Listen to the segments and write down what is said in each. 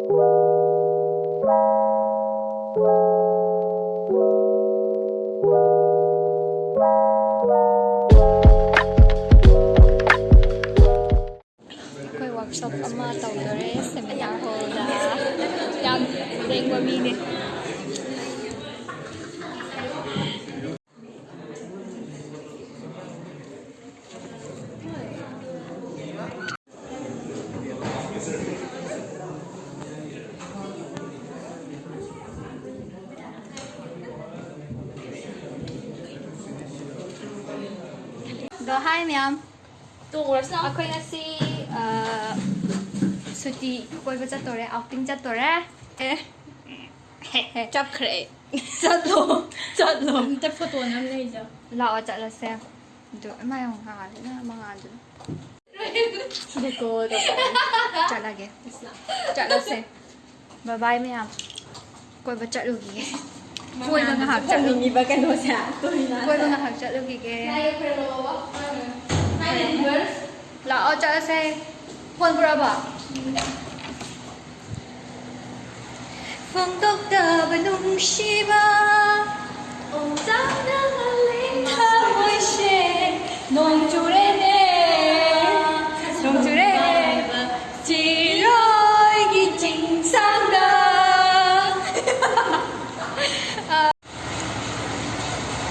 Akwai workshop ama tawdore seminar hall da yam lengwa mine hi ma'am. Akwai ngasi suti koi ba chatore outing chatore chapkhre chatlo ta photo nam nei ja lao chatla se do ma yong ha na mga do deko chatla se bye bye ma'am koi ba chatlu gi koi ba nga hak chatlu ni ba kano sa koi ba nga hak chatlu gi ke lao chatla se phone bra ba phong tốc tờ bên nung shiba ông giang đang lên thơ môi xe nông chủ rê chỉ rồi ghi chính sang đó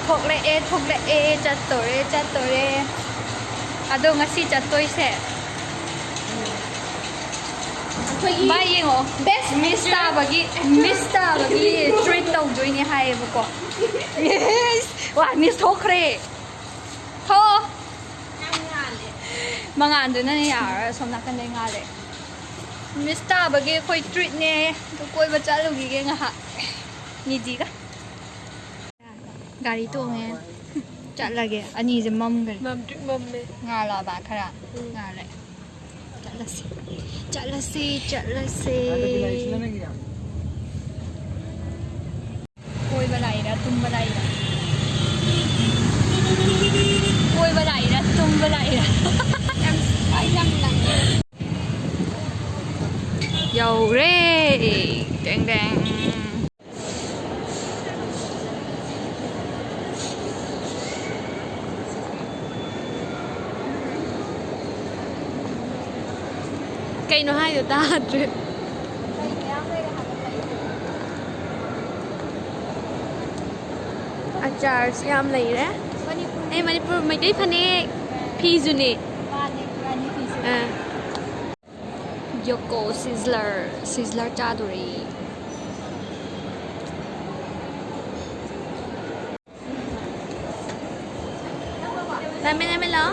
thuộc lệ e chặt tối à đâu ngasi chặt tối sẽ Bye mo. Best Mr. Bagi treat tau join ni hai buko. Yes. Wah, Miss Thokre. Tho. Mga ando na ni yar som na kan nga le. Mr. Bagi koi treat ne. To koi ba cha lu gi ge nga ha. Ni di ka. Gari to nge. Cha lage ani je mom ga. mom me Nga la ba khara. Nga le. Chatla si Koi balai ra tum balai ra Koi balai ra tum balai ra Em phải năm lần Dầu rê Đen đen cây nó hay rồi ta achar yam lei re ai manipur mai dei phane phi juni Yoko Sizzler chaduri name lo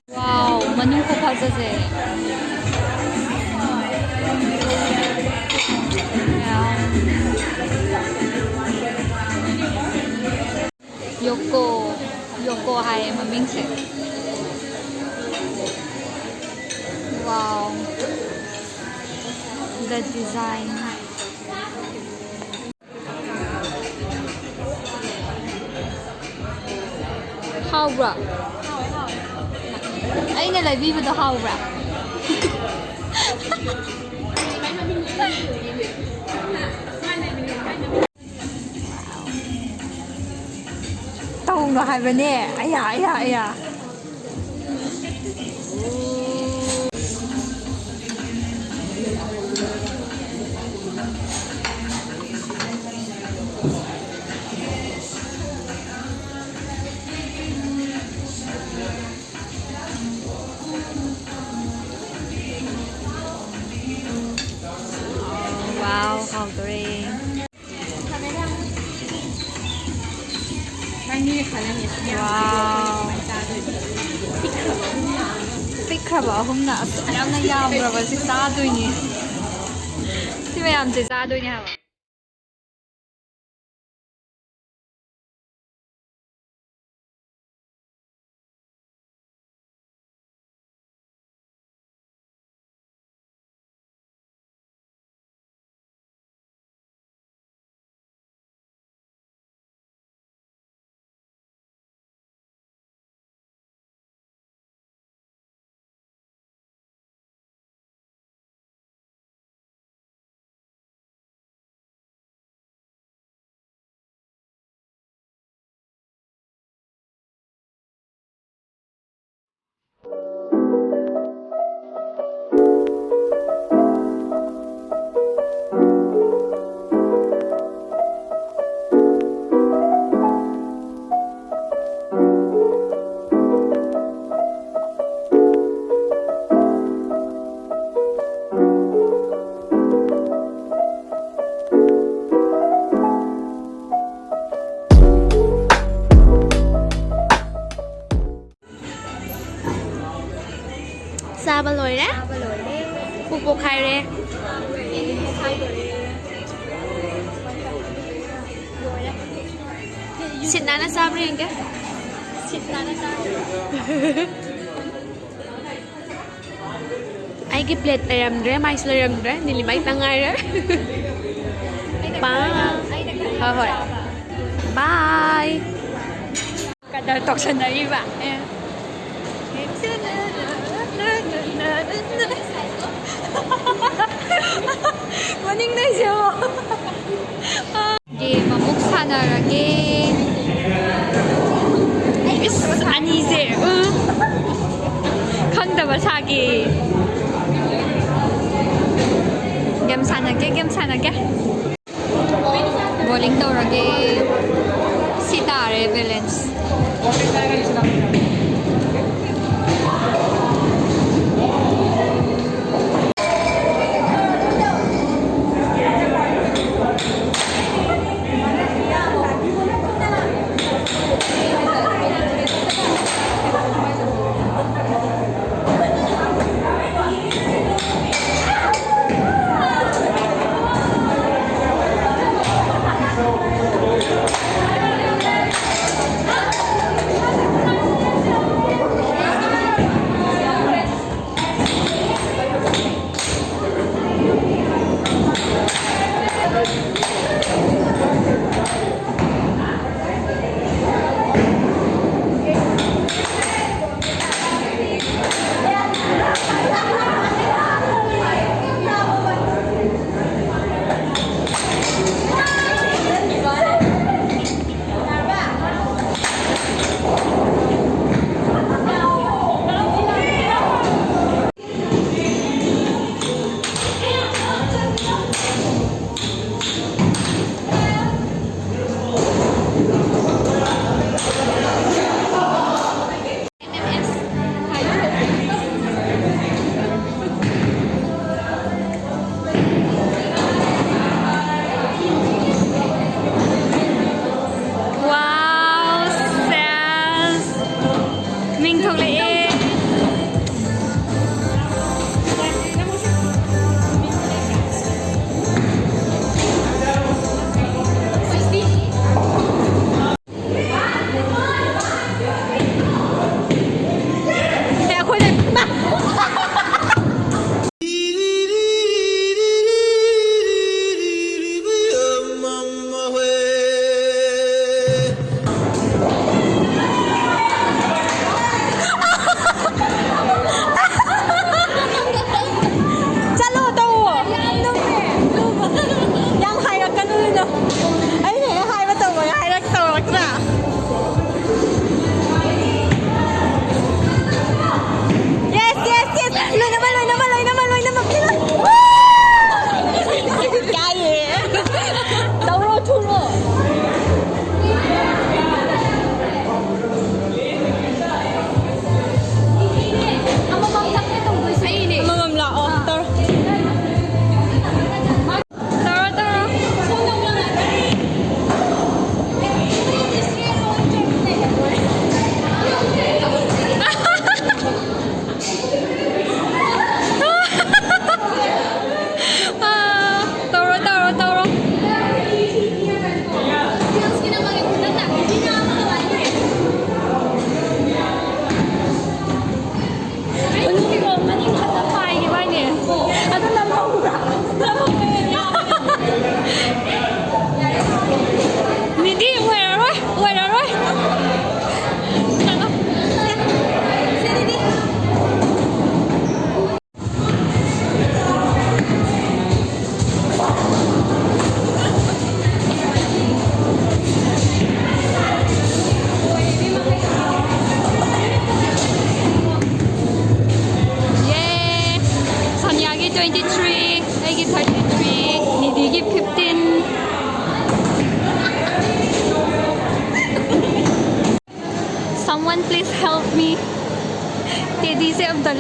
Wow, manung ko pajaje Yoko hai maming se Wow, the design How bra Anh này lại vi vào hầu bra Tông nó hai bên nè ai à Wow, hầu tươi Wow Pikraba humna yamna yamraba si saduini Si mayam si saduini haba Sa ba lỗi đấy? Bục bục khai đấy. Xịt nán là sao riêng kìa? Xịt nán là sao? Ai cái plate này làm đấy, mai sẽ làm đấy, nên là mấy tăng ai đấy. Bye. Thôi. Bye. Cả đời tộc sinh ấy bạn. Morning na siya. Mamuk sanarage. 아니지. 컨더버 사기. gem산하게. Bowling dorage. Sitare balance. 23 ꯑꯩꯒꯤ 33 ꯅꯤꯗꯤꯒꯤ 15 Someone please help me Teddy se amta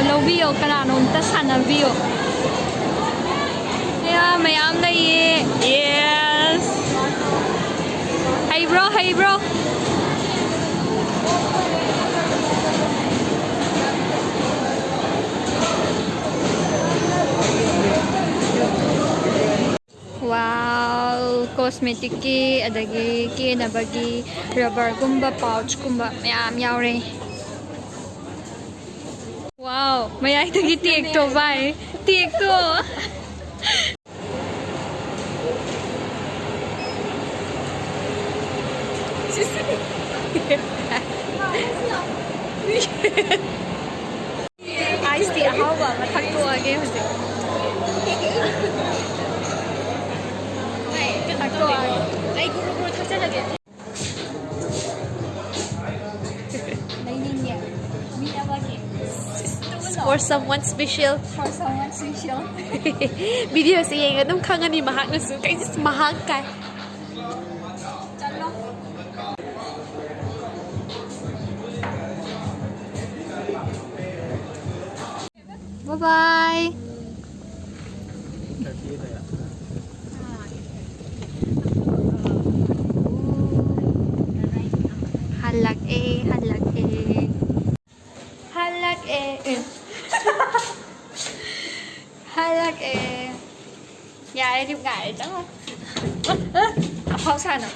lawbiyo kanano amta sanabiyo Yeah, mayam laiye Yes Hey bro Wow, cosmetic ki adagi kenabagi rubber gumba pouch gumba mayam yaure Wow, mayay tagi tiek to bai tiek to Ice tea hawa mathak to age hoje Ay guru thakjalage Naininnya minawagi For someone special. For someone special Video se yenga dum khangani mahak na su kai mahak kai. Chalo Bye bye Halak Halak Ya em đi ngại chẳng không Không sao nào